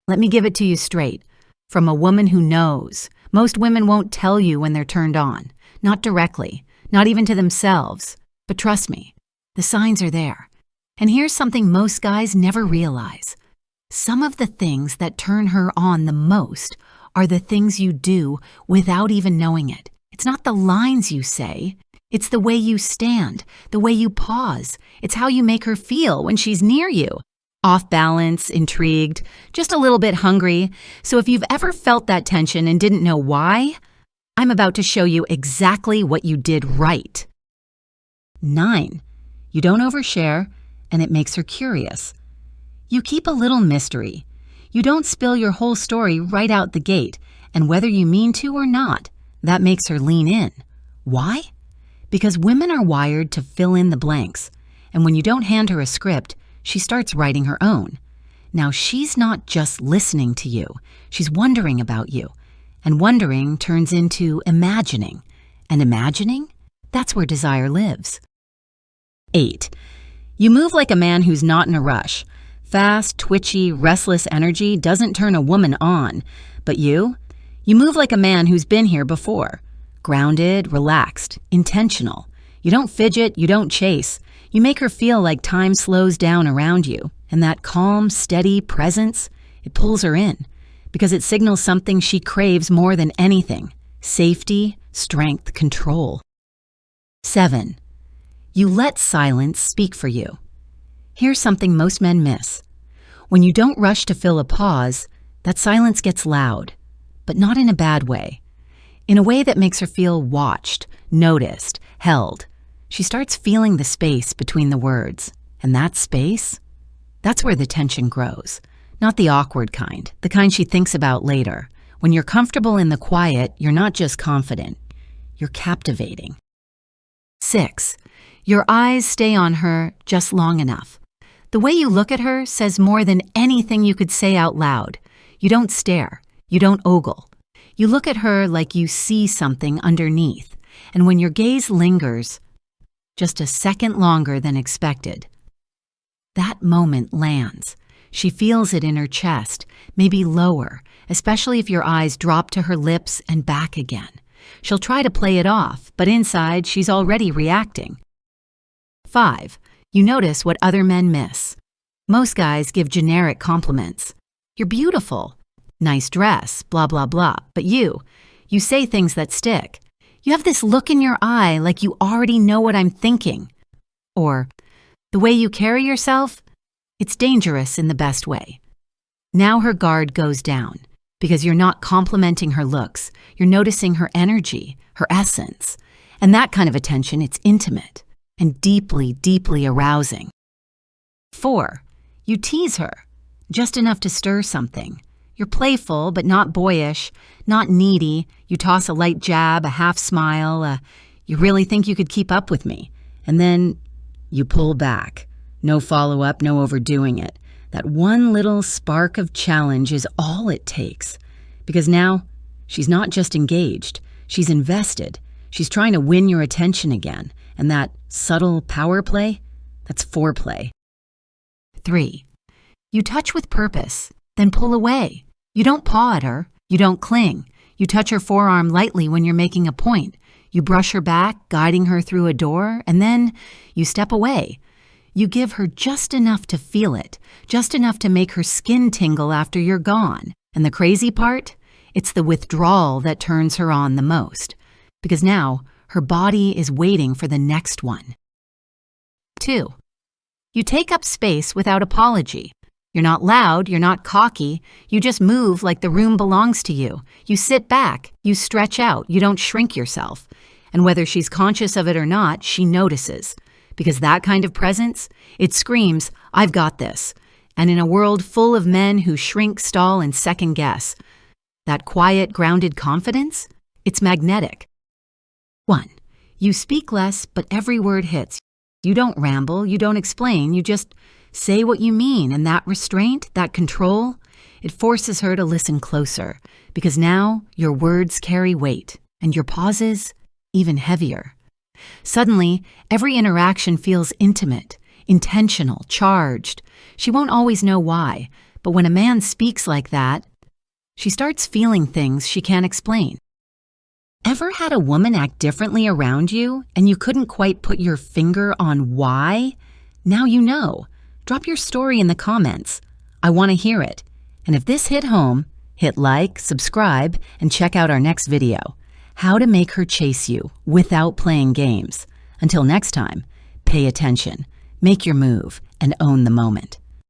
Let me give it to you straight, from a woman who knows. Most women won't tell you when they're turned on, not directly, not even to themselves. But trust me, the signs are there. And here's something most guys never realize. Some of the things that turn her on the most are the things you do without even knowing it. It's not the lines you say. It's the way you stand, the way you pause. It's how you make her feel when she's near you. Off balance, intrigued, just a little bit hungry. So if you've ever felt that tension and didn't know why, I'm about to show you exactly what you did right. 9. You don't overshare, and it makes her curious. You keep a little mystery. You don't spill your whole story right out the gate, and whether you mean to or not, that makes her lean in. Why? Because women are wired to fill in the blanks, and when you don't hand her a script, she starts writing her own. Now, she's not just listening to you, she's wondering about you, and wondering turns into imagining, and imagining, that's where desire lives. 8. You move like a man who's not in a rush. Fast, twitchy, restless energy doesn't turn a woman on, but you move like a man who's been here before. Grounded, relaxed, intentional. You don't fidget, you don't chase. You make her feel like time slows down around you, and that calm, steady presence, it pulls her in, because it signals something she craves more than anything: safety, strength, control. 7. You let silence speak for you. Here's something most men miss. When you don't rush to fill a pause, that silence gets loud, but not in a bad way. In a way that makes her feel watched, noticed, held. She starts feeling the space between the words, and that space, that's where the tension grows. Not the awkward kind, the kind she thinks about later. When you're comfortable in the quiet, you're not just confident, you're captivating. 6. Your eyes stay on her just long enough. The way you look at her says more than anything you could say out loud. You don't stare, you don't ogle. You look at her like you see something underneath, and when your gaze lingers, just a second longer than expected, that moment lands. She feels it in her chest, maybe lower, especially if your eyes drop to her lips and back again. She'll try to play it off, but inside she's already reacting. 5. You notice what other men miss. Most guys give generic compliments. You're beautiful. Nice dress, blah, blah, blah. But you say things that stick. You have this look in your eye like you already know what I'm thinking. Or, the way you carry yourself, it's dangerous in the best way. Now her guard goes down, because you're not complimenting her looks. You're noticing her energy, her essence. And that kind of attention, it's intimate and deeply, deeply arousing. 4. You tease her, just enough to stir something. You're playful, but not boyish, not needy. You toss a light jab, a half smile, you really think you could keep up with me. And then you pull back. No follow-up, no overdoing it. That one little spark of challenge is all it takes. Because now, she's not just engaged, she's invested. She's trying to win your attention again. And that subtle power play, that's foreplay. 3. You touch with purpose, then pull away. You don't paw at her. You don't cling. You touch her forearm lightly when you're making a point. You brush her back, guiding her through a door, and then you step away. You give her just enough to feel it, just enough to make her skin tingle after you're gone. And the crazy part? It's the withdrawal that turns her on the most. Because now, her body is waiting for the next one. 2. You take up space without apology. You're not loud, you're not cocky, you just move like the room belongs to you. You sit back, you stretch out, you don't shrink yourself. And whether she's conscious of it or not, she notices. Because that kind of presence, it screams, I've got this. And in a world full of men who shrink, stall, and second guess, that quiet, grounded confidence, it's magnetic. 1. You speak less, but every word hits. You don't ramble, you don't explain, you just say what you mean, and that restraint, that control, it forces her to listen closer, because now your words carry weight, and your pauses even heavier. Suddenly, every interaction feels intimate, intentional, charged. She won't always know why, But when a man speaks like that, she starts feeling things she can't explain. Ever had a woman act differently around you and you couldn't quite put your finger on why? Now you know. Drop your story in the comments. I want to hear it. And if this hit home, hit like, subscribe, and check out our next video, How to Make Her Chase You Without Playing Games. Until next time, pay attention, make your move, and own the moment.